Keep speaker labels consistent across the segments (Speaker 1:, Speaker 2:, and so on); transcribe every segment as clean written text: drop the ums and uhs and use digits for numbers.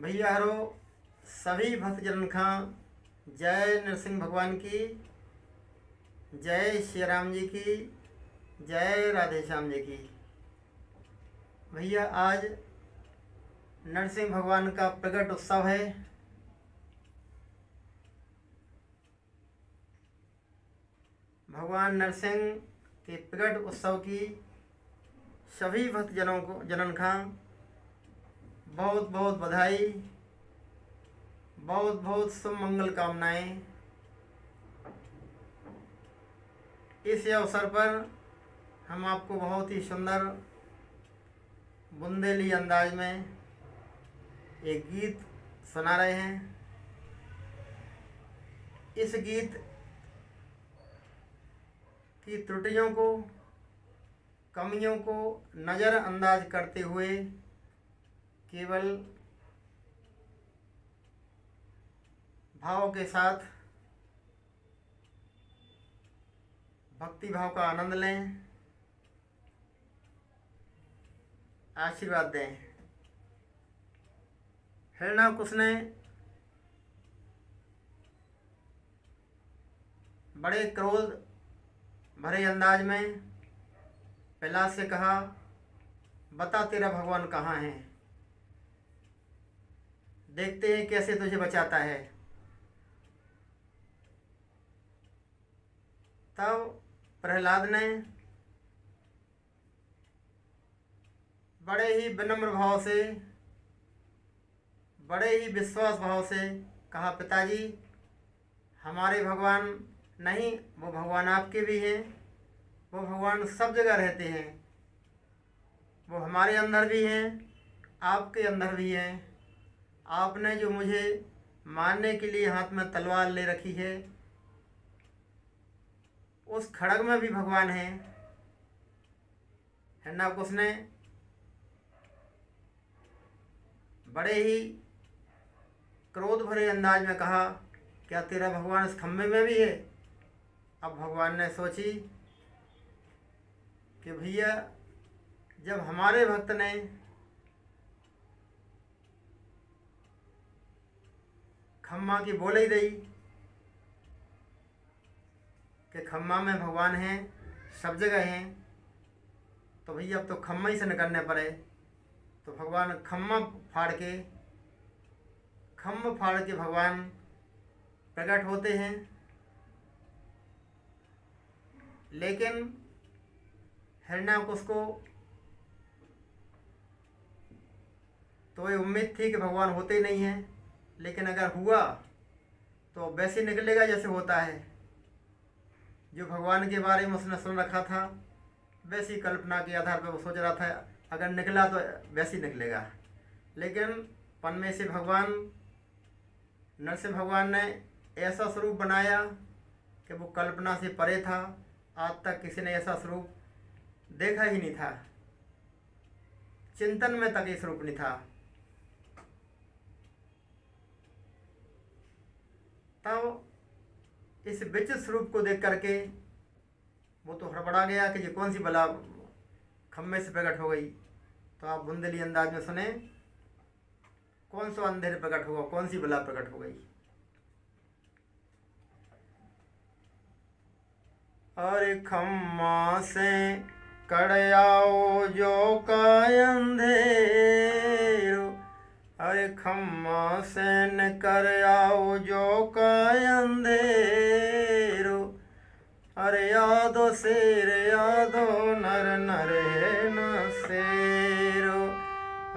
Speaker 1: भैया हरो सभी भक्तजन खां जय नरसिंह भगवान की, जय श्री राम जी की, जय राधे श्याम जी की। भैया आज नरसिंह भगवान का प्रकट उत्सव है। भगवान नरसिंह के प्रकट उत्सव की सभी भक्तजनों को जनन खां बहुत बहुत बधाई, बहुत बहुत शुभ मंगल कामनाएं। इस अवसर पर हम आपको बहुत ही सुंदर बुंदेली अंदाज में एक गीत सुना रहे हैं। इस गीत की त्रुटियों को, कमियों को नज़रअंदाज करते हुए केवल भाव के साथ भक्ति भाव का आनंद लें, आशीर्वाद दें। हिरण्यकुश ने बड़े क्रोध भरे अंदाज में प्रहलाद से कहा, बता तेरा भगवान कहाँ है, देखते हैं कैसे तुझे बचाता है। तब प्रहलाद ने बड़े ही विनम्र भाव से, बड़े ही विश्वास भाव से कहा, पिताजी हमारे भगवान नहीं, वो भगवान आपके भी हैं। वो भगवान सब जगह रहते हैं, वो हमारे अंदर भी हैं, आपके अंदर भी हैं। आपने जो मुझे मारने के लिए हाथ में तलवार ले रखी है, उस खड़ग में भी भगवान हैं। हिरण्यकुश ने बड़े ही क्रोध भरे अंदाज में कहा, क्या तेरा भगवान इस खम्भे में भी है? अब भगवान ने सोची कि भैया जब हमारे भक्त ने खम्मा की बोल ही दी कि खम्मा में भगवान हैं, सब जगह हैं, तो भैया अब तो खम्मा ही से निकलने पड़े। तो भगवान खम्मा फाड़ के, खम्भ फाड़ के भगवान प्रकट होते हैं। लेकिन हिरण्यकुश को तो ये उम्मीद थी कि भगवान होते ही नहीं हैं, लेकिन अगर हुआ तो वैसे निकलेगा जैसे होता है। जो भगवान के बारे में उसने सुन रखा था, वैसी कल्पना के आधार पर वो सोच रहा था अगर निकला तो वैसे ही निकलेगा। लेकिन पन में से भगवान नरसिंह भगवान ने ऐसा स्वरूप बनाया कि वो कल्पना से परे था। आज तक किसी ने ऐसा स्वरूप देखा ही नहीं था, चिंतन में तक ये स्वरूप नहीं था। तब इस विचित्र स्वरूप को देख करके वो तो हड़बड़ा गया कि ये कौन सी बला खम्भे से प्रकट हो गई। तो आप बुंदेली अंदाज में सुने, कौन सा अंधेरे प्रकट हुआ, कौन सी बला प्रकट हो गई। अरे खम्मा से कड़याओ जो का अंधेरो, अरे खम्मा से न कर आओ जो का अंधेरो। अरे यादो शेर यादो नर नर है न शेरो।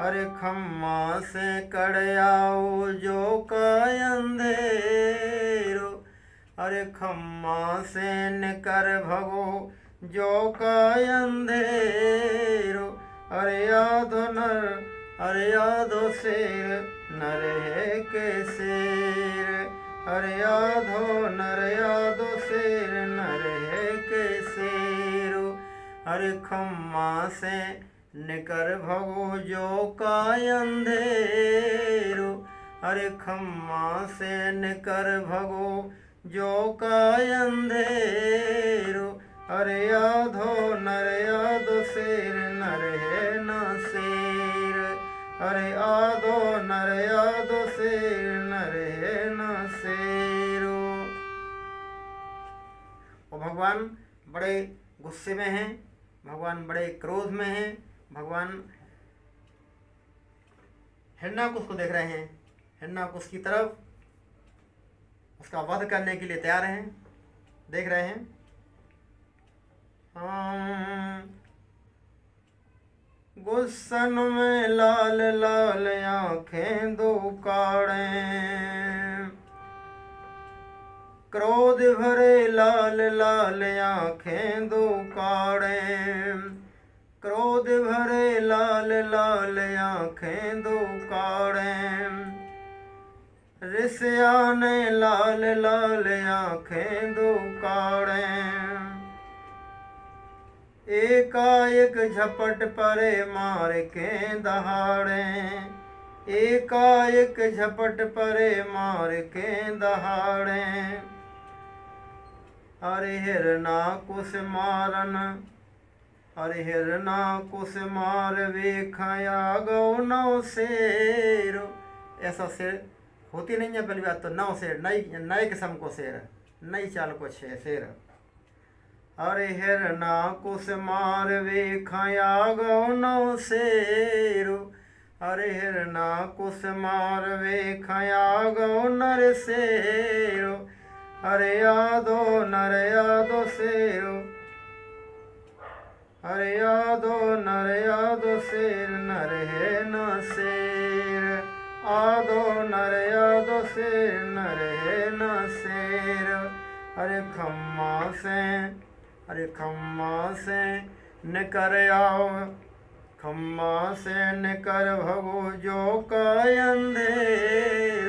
Speaker 1: अरे खम्मा से कड़याओ जो का अंधेरो, अरे खम्मा से निकर भगो जो का अंधेरो। अरे यादो नर, अरे यादो शेर नर है के शेर। अरे यादो नर यादो शेर नर है के शेरो। अरे खम्मा से निकर भगो जो का अंधेरो। अरे खम्मा से निकर भगो जो का अंधेरो। अरे यादो नर यादो शेर नर है न शेर। अरे आदो नर नर यादो शेर नर है न शेरो। और भगवान बड़े गुस्से में हैं, भगवान बड़े क्रोध में हैं, भगवान हिरण्याकुश को देख रहे हैं, हिरण्याकुश की तरफ उसका वध करने के लिए तैयार हैं, देख रहे हैं। गुस्सन में लाल लाल आंखें दो काड़े, क्रोध भरे लाल लाल आंखें दो काड़े, क्रोध भरे लाल लाल आंखें दो काड़े, ऋषिया ने लाल लाल आंखें दो काड़े, एकाएक झपट परे मार के दहाड़े, एकाएक झपट परे मार के दहाड़े, अरे हिरण्याकुश मारन, अरे हिरण्याकुश मार वेखया गौ नौ शेर। ऐसा शेर होती नहीं है पहली बात तो, नौ शेर, नए किस्म को शेर, नई चाल को शेर। अरे हिरण्याकुश मार वेखया गौ नौ शेर, अरे हिरण्याकुश मार वेखया गौ नर शेर, अरे यादो नर यादो शेरो, अरे यादो नर यादो शेर नर है न शेर, आदो नर यादो शेर नर है न शेर। अरे खम्मा से, अरे खम्मा से निकर आओ, खम्मा से निकर भगो जो का अंधेर,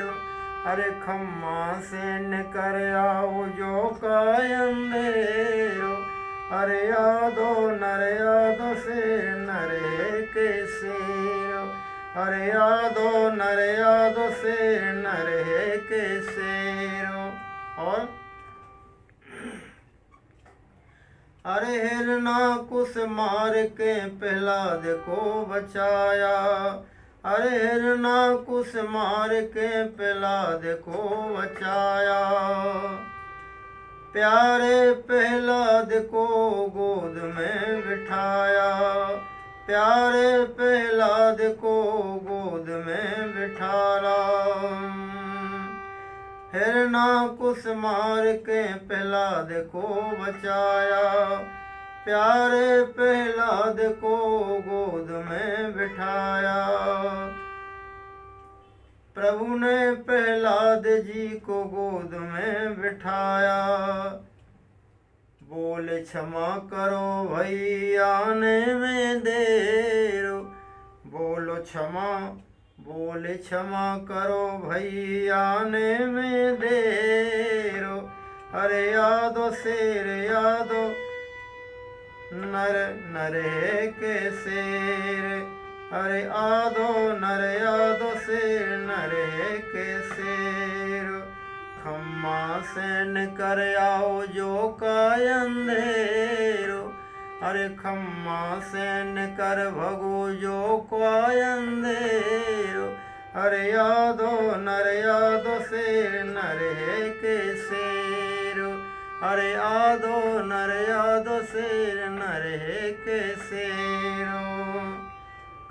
Speaker 1: अरे खम्मा से निकर आओ जो का अंधेर, अरे यादो नर यादो शेर नर है के शेर, अरे यादो नर यादो शेर नर है के शेर। और अरे हिरण्याकुश मार के प्रहलाद को बचाया, अरे हिरण्याकुश मार के प्रहलाद को बचाया, प्यारे प्रहलाद को गोद में बिठाया, प्यारे प्रहलाद को गोद में बिठाया, हिरण्याकुश मार के प्रहलाद को बचाया, प्यारे प्रहलाद को गोद में बिठाया, प्रभु ने प्रहलाद जी को गोद में बिठाया, बोले क्षमा करो भई आने में देर, बोलो क्षमा, बोले क्षमा करो भई आने में देर, अरे यादो शेर यादो नर नर है के शेर, अरे आदो नर यादो शेर नर है के शेर, खम्मा से निकर आओ जो का अंधेरो, अरे खम्मा से निकर भगो जो का अंधेरो, अरे यादो नर यादो शेर नर है के शेर, अरे आदो नर यादो शेर नर है के शेरो,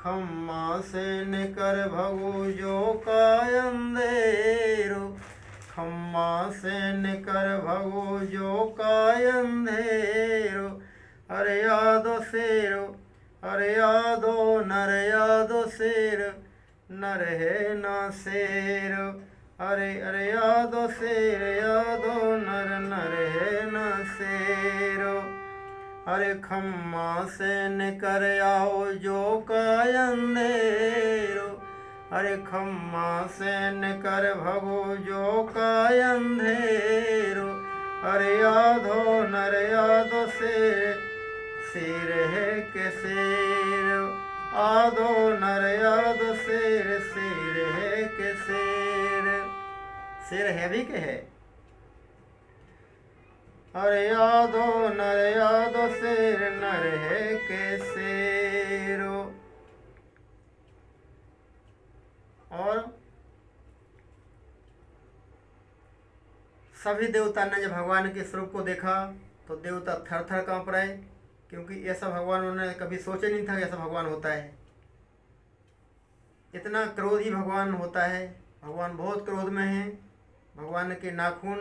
Speaker 1: खम्मा से निकर भगो जो का अंधेरो, खम्मा से निकर भगो जो का अंधेरो, अरे यादो शेरो, अरे यादो नर यादो शेर नर है न शेर, अरे अरे यादो शेर यादो नर नर है न शेरो, अरे खम्मा से निकर आओ जो का अंधेरो, अरे खम्मा से निकर भगो जो का अंधेरो, अरे यादो नर यादो शेर है के शेर, आदो नर यादो शेर है के शेर है भी के है, अरे यादो नर यादो शेर नर है के शेरो। और सभी देवता ने जब भगवान के स्वरूप को देखा तो देवता थर थर काँप रहे, क्योंकि ऐसा भगवान उन्होंने कभी सोचे नहीं था कि ऐसा भगवान होता है। इतना क्रोधी भगवान होता है, भगवान बहुत क्रोध में हैं। भगवान के नाखून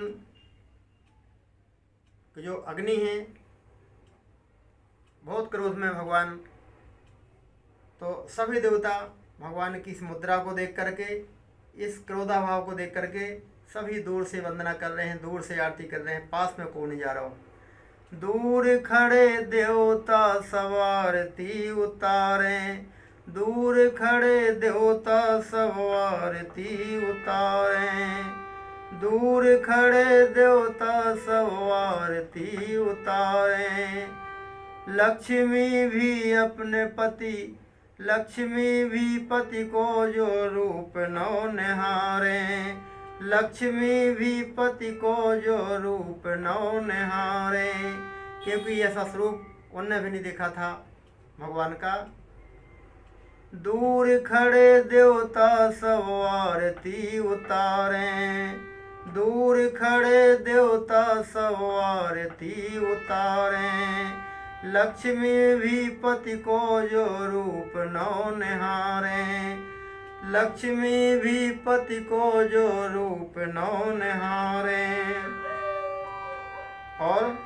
Speaker 1: की जो अग्नि है, बहुत क्रोध में भगवान। तो सभी देवता भगवान की इस मुद्रा को देख करके, इस क्रोधाभाव को देख करके सभी दूर से वंदना कर रहे हैं, दूर से आरती कर रहे हैं, पास में कोई नहीं जा रहा हो। दूर खड़े देवता सब आरती उतारे, दूर खड़े देवता सब आरती उतारे, दूर खड़े देवता सब आरती उतारे। लक्ष्मी भी अपने पति, लक्ष्मी भी पति को जो रूप नौ निहारे, लक्ष्मी भी पति को जो रूप नौ निहारे, क्योंकि ऐसा स्वरूप उन्होंने भी नहीं देखा था भगवान का। दूर खड़े देवता सब आरती उतारे, दूर खड़े देवता सब आरती उतारे। लक्ष्मी भी पति को जो रूप नौ निहारे, लक्ष्मी भी पति को जो रूप नौ निहारे। और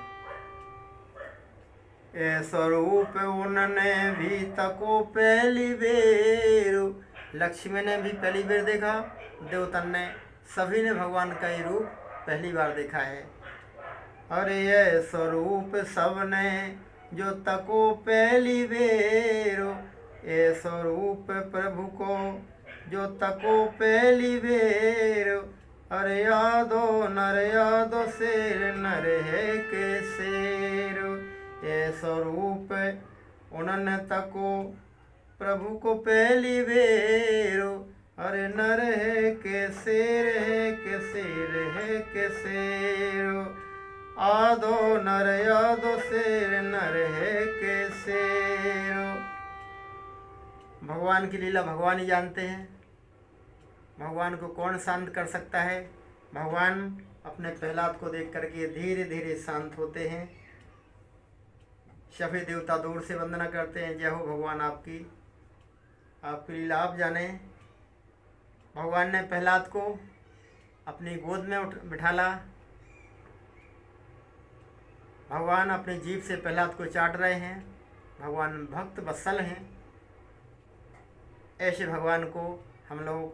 Speaker 1: ऐसा रूप उन्होंने भी तको पहली बेर, लक्ष्मी ने भी पहली बार देखा, देवतन ने, सभी ने भगवान का ही रूप पहली बार देखा है। अरे ऐसा रूप सबने जो तको पहली बेर, ऐसा रूप प्रभु को जो तको पहली बेर। अरे यादो नर यादो शेर नर है के शेर, ऐसा रूप उन्होंने तको प्रभु को पहली बेर। अरे नर है के शेर है के शेर है के शेर, आदो नर यादो शेर नर है के शेर। भगवान की लीला भगवान ही जानते हैं, भगवान को कौन शांत कर सकता है। भगवान अपने प्रहलाद को देख करके धीरे धीरे शांत होते हैं। सभी देवता दूर से वंदना करते हैं, जय हो भगवान आपकी, आपकी लीला आप जाने। भगवान ने प्रहलाद को अपनी गोद में बिठाला, भगवान अपनी जीभ से प्रहलाद को चाट रहे हैं। भगवान भक्त वत्सल हैं। ऐसे भगवान को हम लोग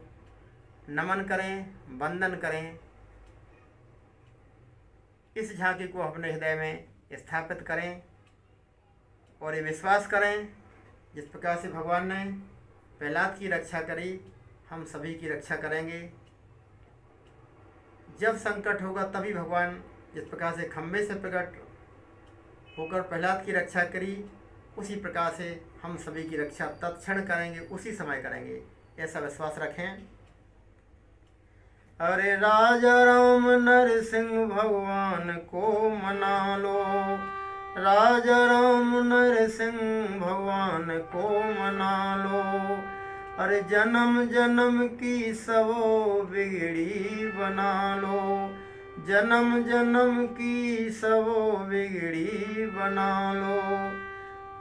Speaker 1: नमन करें, वंदन करें। इस झांकी को अपने हृदय में स्थापित करें और ये विश्वास करें, जिस प्रकार से भगवान ने प्रहलाद की रक्षा करी, हम सभी की रक्षा करेंगे। जब संकट होगा तभी भगवान जिस प्रकार से खम्भे से प्रकट होकर प्रहलाद की रक्षा करी, उसी प्रकार से हम सभी की रक्षा तत्क्षण करेंगे, उसी समय करेंगे, ऐसा विश्वास रखें। अरे राजा राम नरसिंह भगवान को मना लो, राजा राम नरसिंह भगवान को मना लो। अरे जन्म जन्म की सबो बिगड़ी बना लो, जन्म जन्म की सबो बिगड़ी बना लो।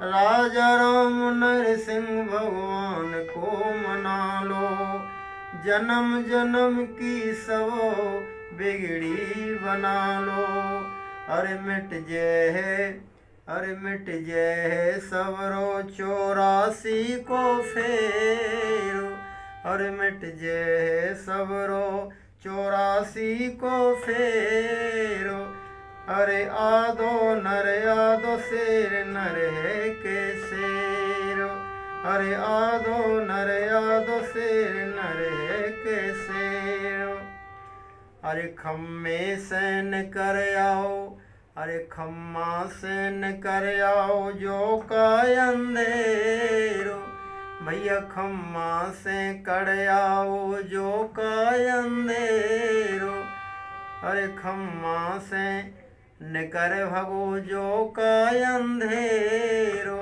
Speaker 1: राजा राम नरसिंह भगवान को मना लो, जन्म जन्म की सबो बिगड़ी बना लो। अरे मिट जय, अरे मिट जय सबरो 84 को फेरो, अरे मिट जय सबरो 84 को फेरो। अरे आदो नर आदो शेर नर है के शेरो, अरे आदो नर आदो शेर नर है के शेरो। अरे खम्मे सैन कर आओ, अरे खम्मा सैन कर आओ जो का अंधेरो, भैया खम्मा से कर आओ जो का अंधेरो। अरे खम्मा से निकर भगो जो का अंधेरो।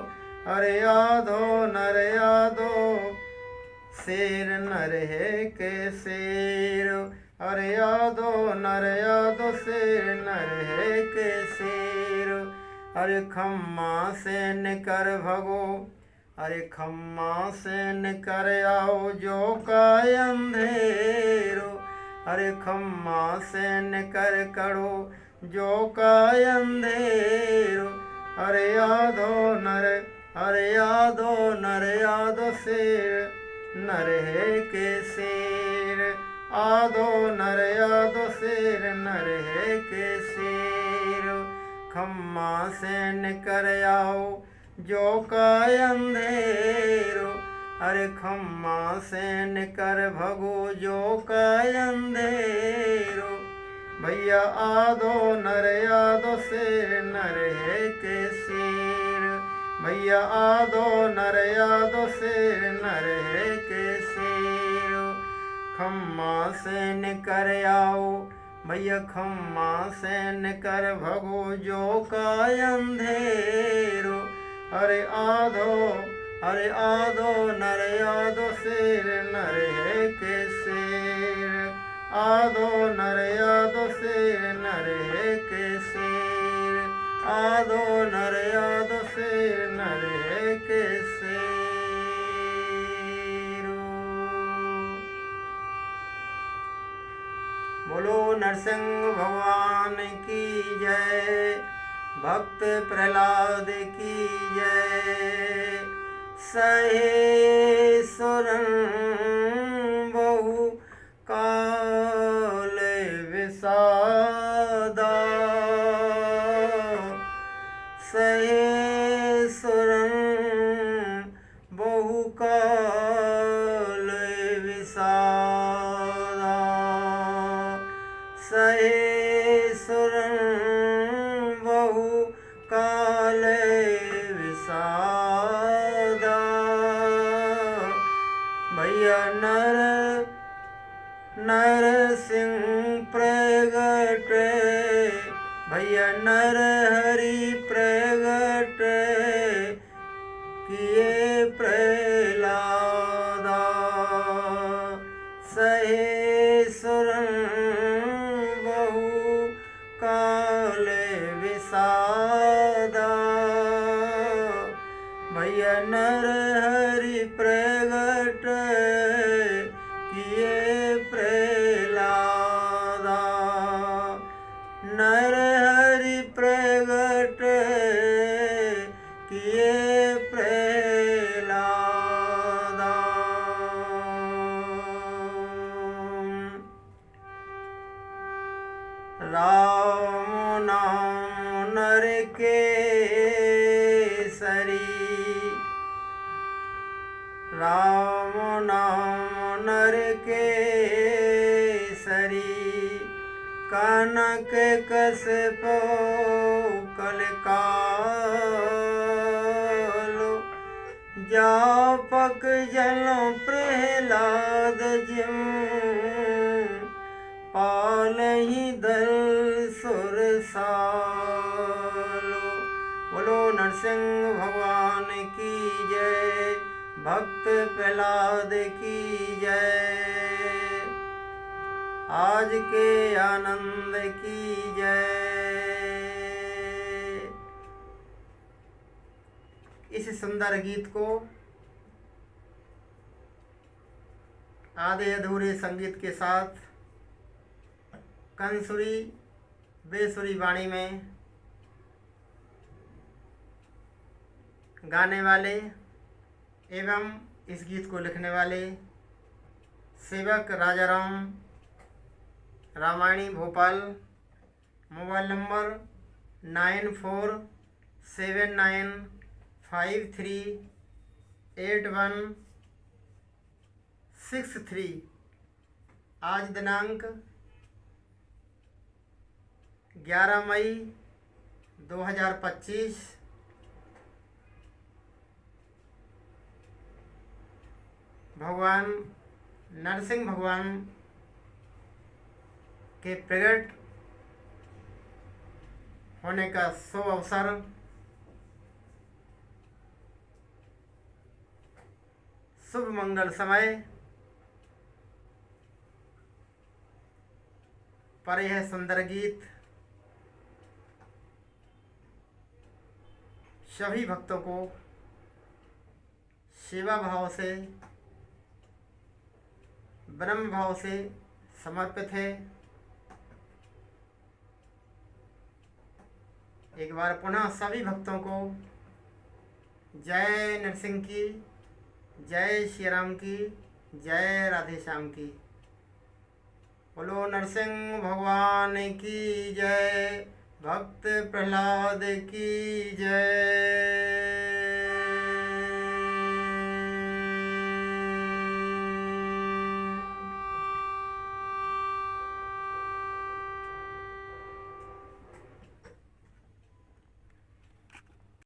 Speaker 1: अरे यादो नर यादो शेर नर है के शेर, अरे यादो नर यादो शेर नर है के शेर। अरे खम्मा से निकर भगो, अरे खम्मा से निकर आओ जो का अंधेरो। अरे खम्मा से निकर करो जो का अंधेरो। अरे यादो नर, अरे यादो नर यादो शेर नर है के शेर। आदो नर यादो शेर नर है के शेर। खम्मा से निकर आओ जो का अंधेरो। अरे खम्मा से निकर भगो जो का अंधेरो। भैया आदो नर यादो शेर नर है के शेर। भैया आदो नर यादो शेर नर है के शेर। खम्मा से निकर आओ भैया खम्मा से निकर भगो जो का अंधेरो। अरे आदो नर यादो शेर नर है के शेर। आदो नर यादो शेर नर है के शेर। आदो नर यादो शेर नर है के शेर। बोलो नरसिंह भगवान की जय, भक्त प्रहलाद की जय। सहे सुरन बहु काल विषादा। सहे सुरन बहु काल विषादा। सहे सुरन बहु काल विषादा। भैया नरसिंह प्रगट, भैया नर हरि प्रगट किए प्रहलादा। सहे सुरन बहु काल विषादा। भैया नर हरि प्रगट किए प्रहलादा। नर हरि प्रगट किए प्रहलादा। राम नाम नर के सरी। राम नाम नर के सरी। कनक कसपो कलकालो। जापक जल प्रहलाद जिम पालहि दल सुरसालो। बोलो नरसिंह भगवान की जय, भक्त प्रहलाद की जय। आज के आनंद की जय। इस सुंदर गीत को आधे अधूरे संगीत के साथ कंसुरी बेसुरी वाणी में गाने वाले एवं इस गीत को लिखने वाले सेवक राजाराम, रामायणी भोपाल। Mobile number 9479538163। आज दिनांक 11 मई 2025। भगवान नरसिंह भगवान के प्रकट होने का शुभ अवसर शुभ मंगल समय पर यह सुंदर गीत सभी भक्तों को सेवा भाव से, ब्रह्म भाव से समर्पित है। एक बार पुनः सभी भक्तों को जय नरसिंह की, जय श्री राम की, जय राधे श्याम की। बोलो नरसिंह भगवान की जय, भक्त प्रहलाद की जय।